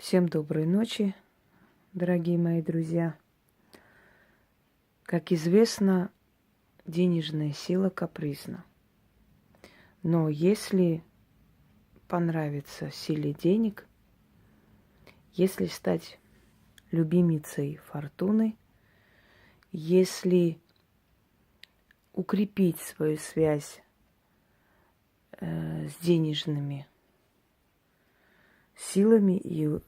Всем доброй ночи, дорогие мои друзья. Как известно, денежная сила капризна. Но если понравится силе денег, если стать любимицей фортуны, если укрепить свою связь с денежными силами и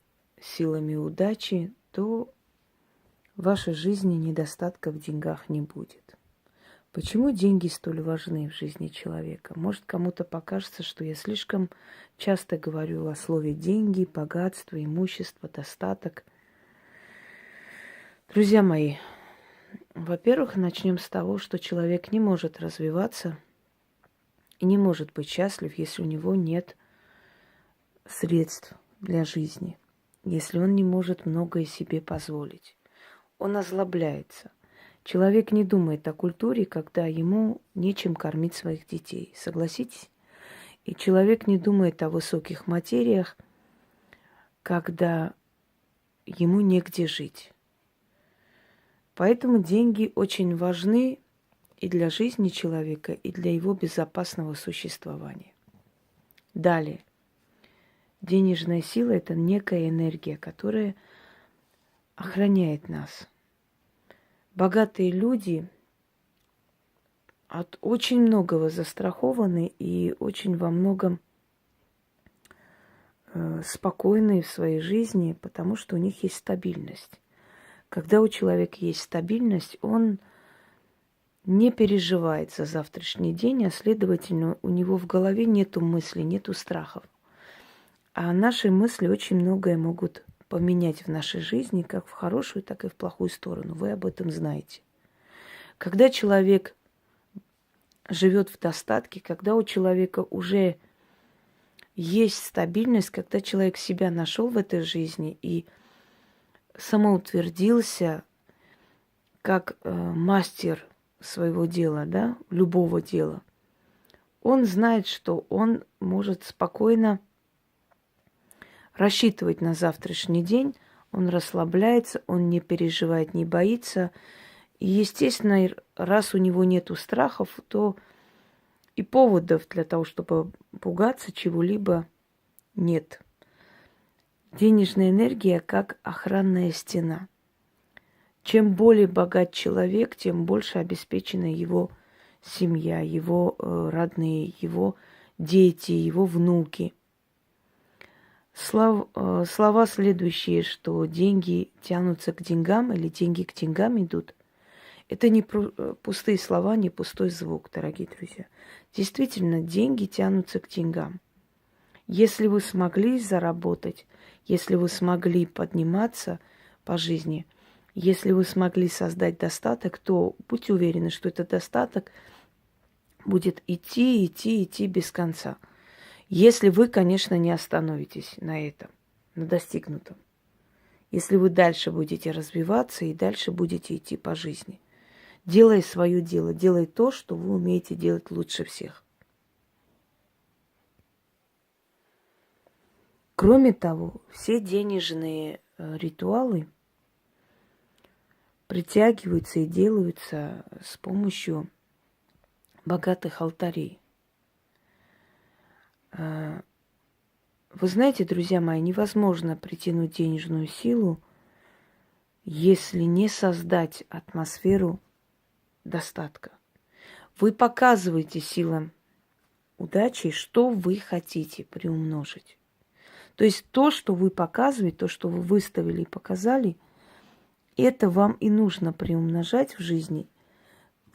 силами удачи, то в вашей жизни недостатка в деньгах не будет. Почему деньги столь важны в жизни человека? Может, кому-то покажется, что я слишком часто говорю о слове деньги, богатство, имущество, достаток. Друзья мои, во-первых, начнем с того, что человек не может развиваться и не может быть счастлив, если у него нет средств для жизни, если он не может многое себе позволить. Он озлобляется. Человек не думает о культуре, когда ему нечем кормить своих детей. Согласитесь? И человек не думает о высоких материях, когда ему негде жить. Поэтому деньги очень важны и для жизни человека, и для его безопасного существования. Далее. Денежная сила – это некая энергия, которая охраняет нас. Богатые люди от очень многого застрахованы и очень во многом спокойны в своей жизни, потому что у них есть стабильность. Когда у человека есть стабильность, он не переживает за завтрашний день, а следовательно, у него в голове нету мыслей, нету страхов. А наши мысли очень многое могут поменять в нашей жизни, как в хорошую, так и в плохую сторону. Вы об этом знаете. Когда человек живет в достатке, когда у человека уже есть стабильность, когда человек себя нашел в этой жизни и самоутвердился как мастер своего дела, да, любого дела, он знает, что он может спокойно рассчитывать на завтрашний день, он расслабляется, он не переживает, не боится. И, естественно, раз у него нету страхов, то и поводов для того, чтобы пугаться чего-либо, нет. Денежная энергия как охранная стена. Чем более богат человек, тем больше обеспечена его семья, его родные, его дети, его внуки. Слова следующие, что деньги тянутся к деньгам или деньги к деньгам идут, это не пустые слова, не пустой звук, дорогие друзья. Действительно, деньги тянутся к деньгам. Если вы смогли заработать, если вы смогли подниматься по жизни, если вы смогли создать достаток, то будьте уверены, что этот достаток будет идти без конца. Если вы, конечно, не остановитесь на этом, на достигнутом. Если вы дальше будете развиваться и дальше будете идти по жизни. Делай свое дело, делай то, что вы умеете делать лучше всех. Кроме того, все денежные ритуалы притягиваются и делаются с помощью богатых алтарей. Вы знаете, друзья мои, невозможно притянуть денежную силу, если не создать атмосферу достатка. Вы показываете силам удачи, что вы хотите приумножить. То есть то, что вы показываете, то, что вы выставили и показали, это вам и нужно приумножать в жизни.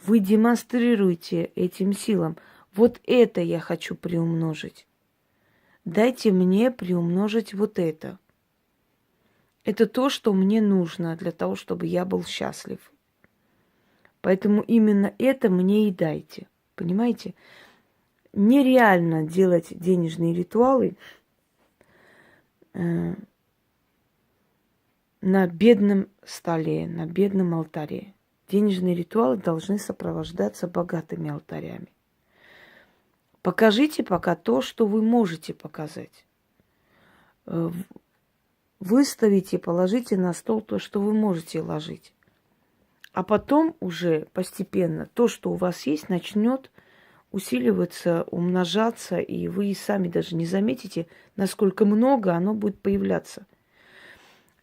Вы демонстрируете этим силам. Вот это я хочу приумножить. Дайте мне приумножить вот это. Это то, что мне нужно для того, чтобы я был счастлив. Поэтому именно это мне и дайте. Понимаете? Нереально делать денежные ритуалы на бедном столе, на бедном алтаре. Денежные ритуалы должны сопровождаться богатыми алтарями. Покажите пока то, что вы можете показать. выставите, положите на стол то, что вы можете ложить. А потом уже постепенно то, что у вас есть, начнет усиливаться, умножаться, и вы сами даже не заметите, насколько много оно будет появляться.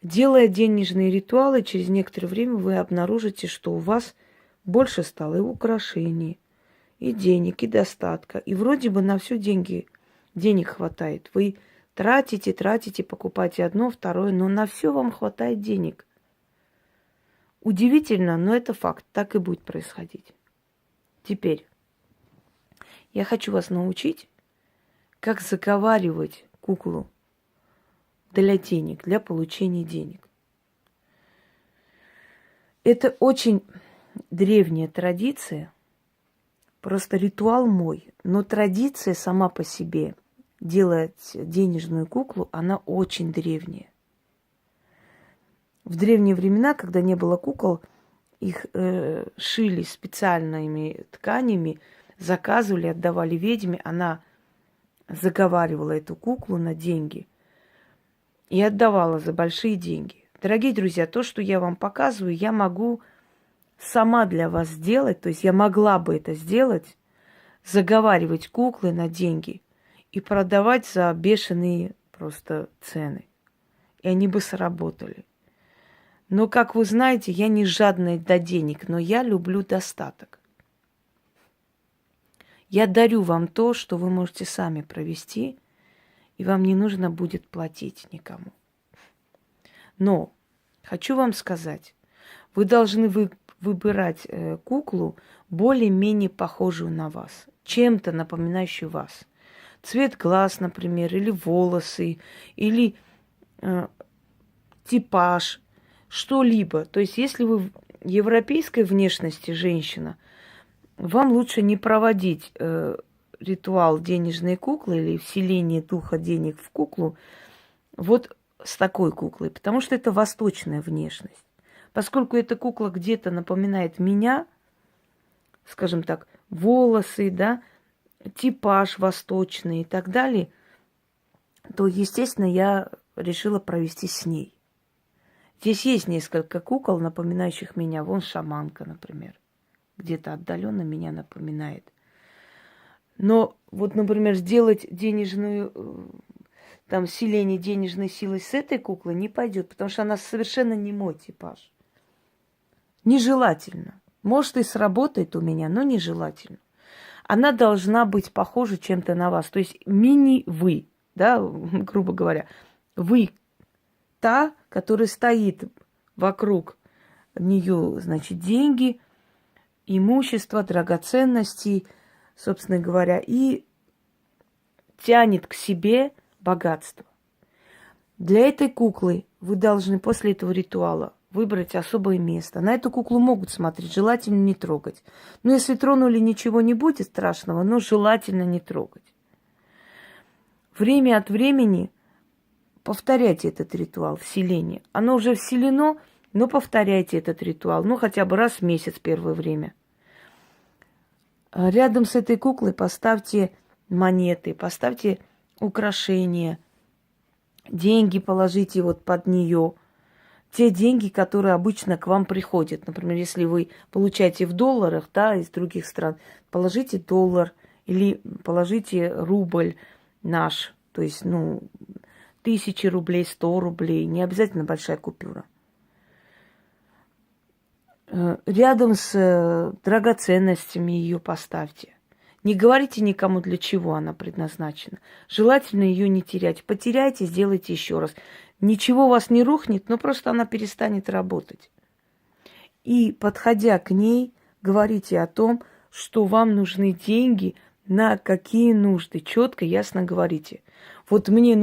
Делая денежные ритуалы, через некоторое время вы обнаружите, что у вас больше стало и украшений, и денег, и достатка. И вроде бы на все денег хватает. Вы тратите, покупаете одно, второе, но на все вам хватает денег. Удивительно, но это факт. Так и будет происходить. Теперь я хочу вас научить, как заговаривать куклу для денег, для получения денег. Это очень древняя традиция, просто ритуал мой. Но традиция сама по себе, делать денежную куклу, она очень древняя. В древние времена, когда не было кукол, их шили специальными тканями, заказывали, отдавали ведьме. Она заговаривала эту куклу на деньги и отдавала за большие деньги. Дорогие друзья, то, что я вам показываю, я могу сама для вас сделать, то есть я могла бы это сделать, заговаривать куклы на деньги и продавать за бешеные просто цены. И они бы сработали. Но, как вы знаете, я не жадная до денег, но я люблю достаток. Я дарю вам то, что вы можете сами провести, и вам не нужно будет платить никому. Но хочу вам сказать, вы должны выбирать куклу более-менее похожую на вас, чем-то напоминающую вас. Цвет глаз, например, или волосы, или типаж, что-либо. То есть, если вы европейской внешности женщина, вам лучше не проводить ритуал денежной куклы или вселение духа денег в куклу вот с такой куклой, потому что это восточная внешность. Поскольку эта кукла где-то напоминает меня, скажем так, волосы, да, типаж восточный и так далее, то, естественно, я решила провести с ней. Здесь есть несколько кукол, напоминающих меня. Вон шаманка, например. Где-то отдаленно меня напоминает. Но вот, например, сделать денежную, там, вселение денежной силы с этой куклой не пойдет, потому что она совершенно не мой типаж. Нежелательно. Может, и сработает у меня, но нежелательно. Она должна быть похожа чем-то на вас. То есть мини-вы, да, грубо говоря. Вы та, которая стоит вокруг нее, значит, деньги, имущество, драгоценности, собственно говоря, и тянет к себе богатство. Для этой куклы вы должны после этого ритуала выбрать особое место. На эту куклу могут смотреть, желательно не трогать. Но если тронули, ничего не будет страшного, но желательно не трогать. Время от времени повторяйте этот ритуал вселения. Оно уже вселено, но повторяйте этот ритуал. Ну, хотя бы раз в месяц первое время. Рядом с этой куклой поставьте монеты, поставьте украшения, деньги положите вот под нее. Те деньги, которые обычно к вам приходят. Например, если вы получаете в долларах, да, из других стран, положите доллар или положите рубль наш. То есть, 1000 рублей, 100 рублей. Не обязательно большая купюра. Рядом с драгоценностями ее поставьте. Не говорите никому, для чего она предназначена. Желательно ее не терять. Потеряйте, сделайте еще раз. Ничего у вас не рухнет, но просто она перестанет работать. И, подходя к ней, говорите о том, что вам нужны деньги, на какие нужды. Четко, ясно говорите. Вот мне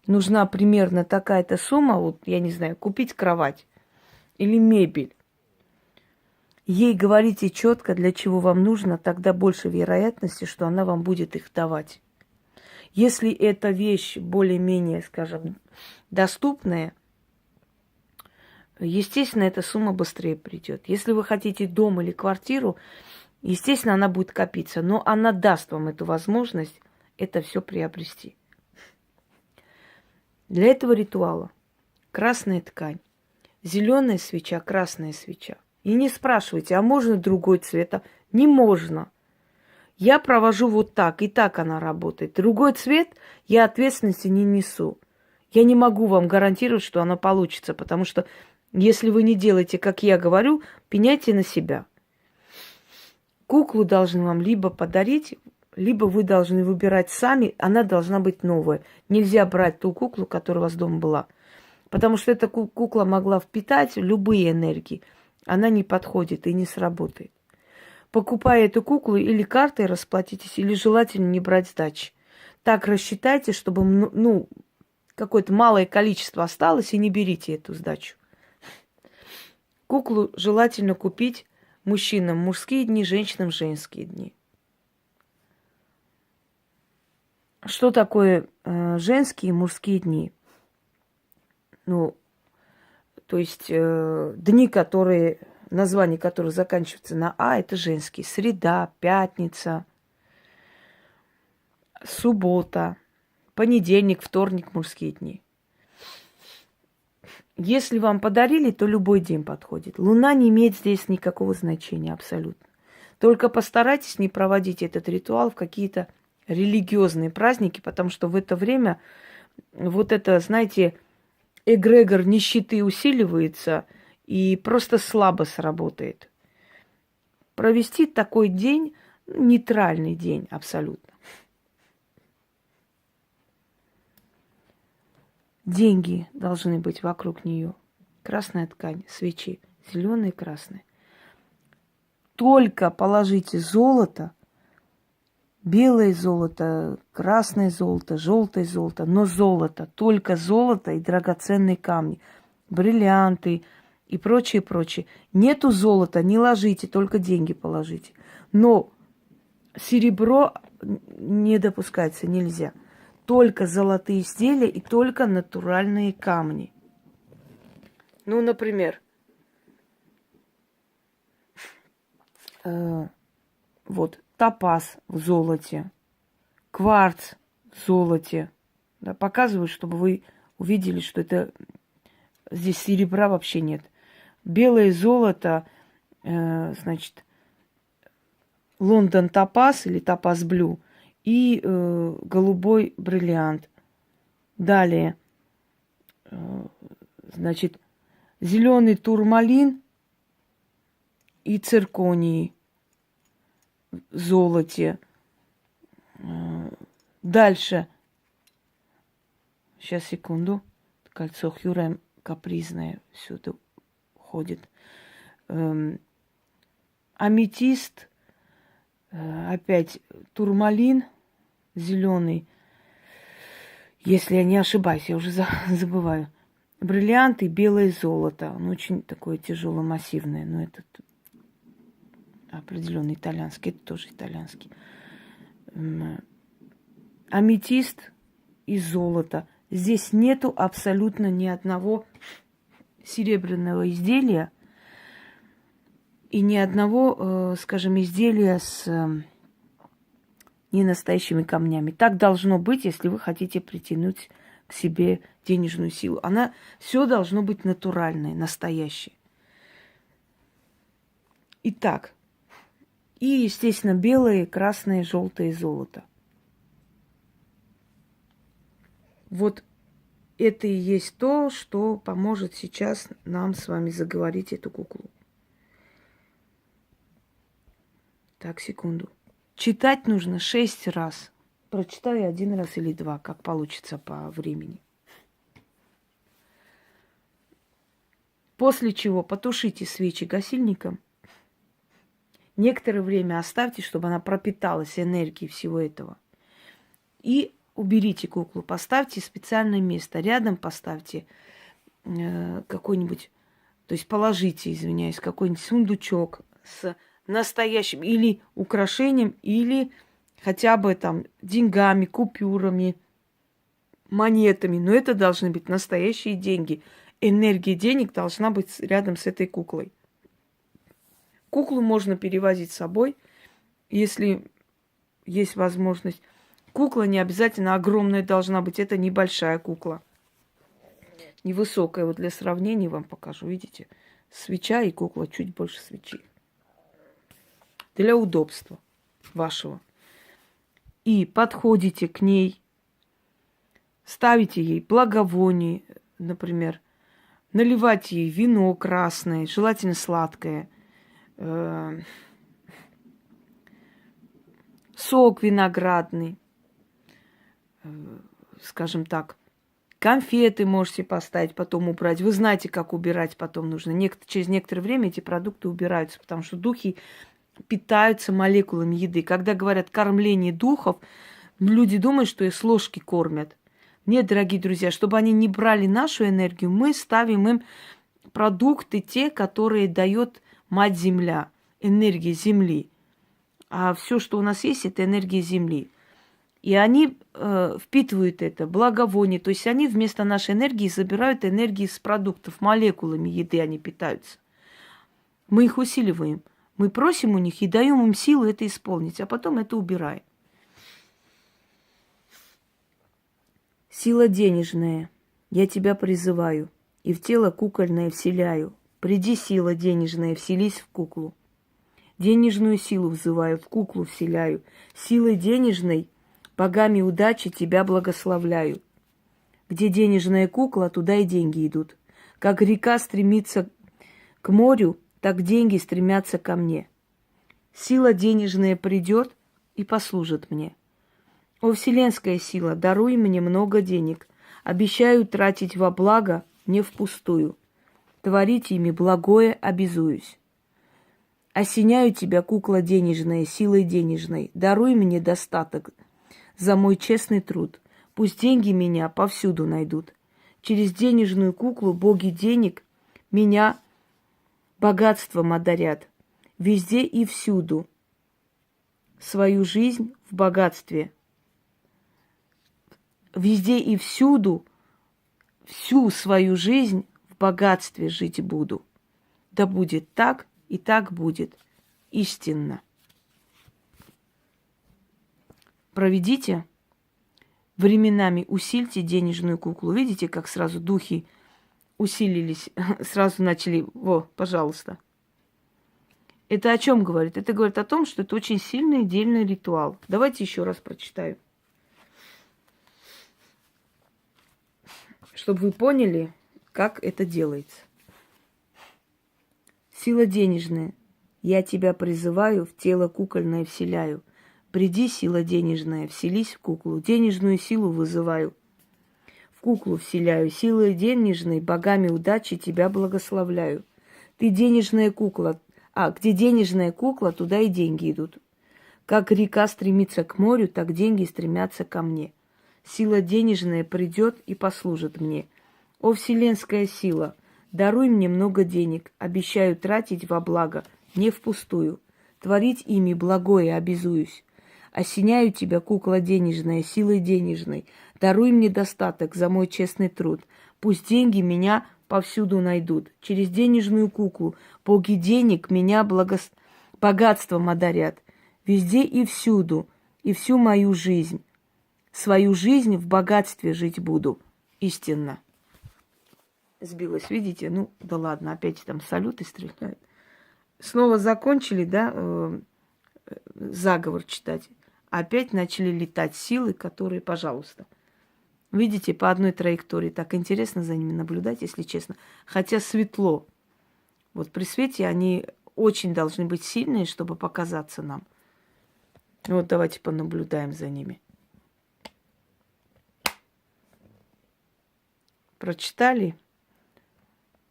нужна примерно такая-то сумма, вот, я не знаю, купить кровать или мебель. Ей говорите четко, для чего вам нужно, тогда больше вероятности, что она вам будет их давать. Если эта вещь более-менее, скажем, доступная, естественно, эта сумма быстрее придет. Если вы хотите дом или квартиру, естественно, она будет копиться, но она даст вам эту возможность это все приобрести. Для этого ритуала красная ткань. Зеленая свеча, красная свеча. И не спрашивайте, а можно другой цвет? Не можно. Я провожу вот так, и так она работает. Другой цвет я ответственности не несу. Я не могу вам гарантировать, что она получится, потому что если вы не делаете, как я говорю, пеняйте на себя. Куклу должны вам либо подарить, либо вы должны выбирать сами, она должна быть новая. Нельзя брать ту куклу, которая у вас дома была. Потому что эта кукла могла впитать любые энергии. Она не подходит и не сработает. Покупая эту куклу, или картой расплатитесь, или желательно не брать сдачи. Так рассчитайте, чтобы какое-то малое количество осталось, и не берите эту сдачу. Куклу желательно купить мужчинам в мужские дни, женщинам в женские дни. Что такое женские и мужские дни? То есть дни, названия которых заканчиваются на А, это женские. Среда, пятница, суббота, понедельник, вторник, мужские дни. Если вам подарили, то любой день подходит. Луна не имеет здесь никакого значения абсолютно. Только постарайтесь не проводить этот ритуал в какие-то религиозные праздники, потому что в это время вот это, знаете, эгрегор нищеты усиливается и просто слабо сработает. Провести такой день, нейтральный день абсолютно. Деньги должны быть вокруг нее. Красная ткань, свечи, зеленые и красные. Только положите золото, белое золото, красное золото, желтое золото, но золото, только золото и драгоценные камни, бриллианты и прочее, прочее. Нету золота, не ложите, только деньги положите. Но серебро не допускается, нельзя. Только золотые изделия и только натуральные камни. Например, вот топаз в золоте, кварц в золоте. Да, показываю, чтобы вы увидели, что это здесь серебра вообще нет. Белое золото, значит, Лондон топаз или топаз блю и голубой бриллиант. Далее, значит, зеленый турмалин и цирконии в золоте. Дальше. Сейчас, секунду. Кольцо Хюррем капризное сюда ходит. Аметист. Опять турмалин зеленый. Если я не ошибаюсь, я уже забываю. Бриллианты, белое золото. Он очень такое тяжело массивное, но этот определенный итальянский, это тоже итальянский. Аметист и золото. Здесь нету абсолютно ни одного серебряного изделия и ни одного, скажем, изделия с ненастоящими камнями. Так должно быть, если вы хотите притянуть к себе денежную силу. Все должно быть натуральное, настоящее. Итак, и, естественно, белое, красное, желтое золото. Вот это и есть то, что поможет сейчас нам с вами заговорить эту куклу. Так, секунду. Читать нужно 6 раз. Прочитаю 1 раз или 2, как получится по времени. После чего потушите свечи гасильником. Некоторое время оставьте, чтобы она пропиталась энергией всего этого. И уберите куклу, поставьте в специальное место. Рядом поставьте какой-нибудь, то есть положите, извиняюсь, какой-нибудь сундучок с настоящим или украшением, или хотя бы там деньгами, купюрами, монетами. Но это должны быть настоящие деньги. Энергия денег должна быть рядом с этой куклой. Куклу можно перевозить с собой, если есть возможность. Кукла не обязательно огромная должна быть, это небольшая кукла. невысокая. Вот для сравнения вам покажу. Видите? Свеча и кукла чуть больше свечи. Для удобства вашего. И подходите к ней, ставите ей благовоние, например, наливайте ей вино красное, желательно сладкое, сок виноградный, скажем так, конфеты можете поставить, потом убрать. Вы знаете, как убирать потом нужно. Через некоторое время эти продукты убираются, потому что духи питаются молекулами еды. Когда говорят кормление духов, люди думают, что их с ложки кормят. Нет, дорогие друзья, чтобы они не брали нашу энергию, мы ставим им продукты, те, которые дает Мать-Земля, энергия Земли. А все, что у нас есть, это энергия Земли. И они впитывают это, благовоние. То есть они вместо нашей энергии забирают энергии с продуктов, молекулами еды они питаются. Мы их усиливаем. Мы просим у них и даем им силу это исполнить, а потом это убираем. Сила денежная, я тебя призываю, и в тело кукольное вселяю. Приди, сила денежная, вселись в куклу. Денежную силу взываю, в куклу вселяю. Силой денежной, богами удачи тебя благословляю. Где денежная кукла, туда и деньги идут. Как река стремится к морю, так деньги стремятся ко мне. Сила денежная придет и послужит мне. О, вселенская сила, даруй мне много денег. Обещаю тратить во благо, не впустую. Творить ими благое обязуюсь. Осеняю тебя, кукла денежная, силой денежной. Даруй мне достаток за мой честный труд. Пусть деньги меня повсюду найдут. Через денежную куклу боги денег меня богатством одарят. Везде и всюду свою жизнь в богатстве. Везде и всюду всю свою жизнь в богатстве жить буду. Да будет так, и так будет. Истинно. Проведите, временами усильте денежную куклу. Видите, как сразу духи усилились, сразу начали, пожалуйста. Это о чем говорит? Это говорит о том, что это очень сильный дельный ритуал. Давайте еще раз прочитаю. Чтобы вы поняли, как это делается. Сила денежная, я тебя призываю, в тело кукольное вселяю. Приди, сила денежная, вселись в куклу. Денежную силу вызываю. В куклу вселяю. Силой денежной, богами удачи тебя благословляю. Ты денежная кукла. Где денежная кукла, туда и деньги идут. Как река стремится к морю, так деньги стремятся ко мне. Сила денежная придет и послужит мне. О, вселенская сила, даруй мне много денег. Обещаю тратить во благо, не впустую. Творить ими благое обязуюсь. Осеняю тебя, кукла денежная, силой денежной. Даруй мне достаток за мой честный труд. Пусть деньги меня повсюду найдут. Через денежную куклу боги денег меня богатством одарят. Везде и всюду, и всю мою жизнь. Свою жизнь в богатстве жить буду. Истинно. Сбилась, видите? Ну, да ладно, опять там салюты стреляют. Снова закончили, да, заговор читать. Опять начали летать силы, которые, пожалуйста. Видите, по одной траектории. Так интересно за ними наблюдать, если честно. Хотя светло. Вот при свете они очень должны быть сильные, чтобы показаться нам. Вот давайте понаблюдаем за ними. Прочитали,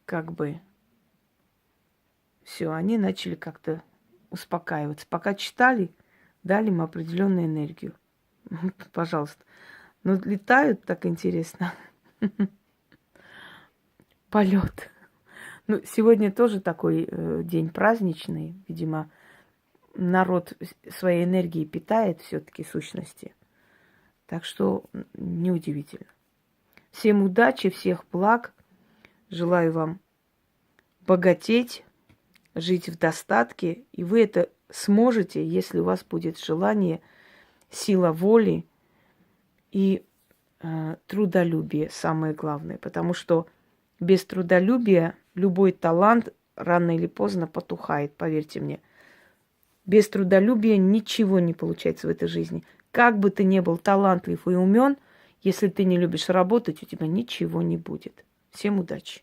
как бы, все, они начали как-то успокаиваться. Пока читали, дали им определенную энергию. Пожалуйста. Но летают так интересно. Полет. Ну, сегодня тоже такой день праздничный. Видимо, народ своей энергией питает все-таки сущности. Так что неудивительно. Всем удачи, всех благ. Желаю вам богатеть, жить в достатке. И вы это сможете, если у вас будет желание, сила воли и трудолюбие самое главное, потому что без трудолюбия любой талант рано или поздно потухает, поверьте мне. Без трудолюбия ничего не получается в этой жизни. Как бы ты ни был талантлив и умен, если ты не любишь работать, у тебя ничего не будет. Всем удачи!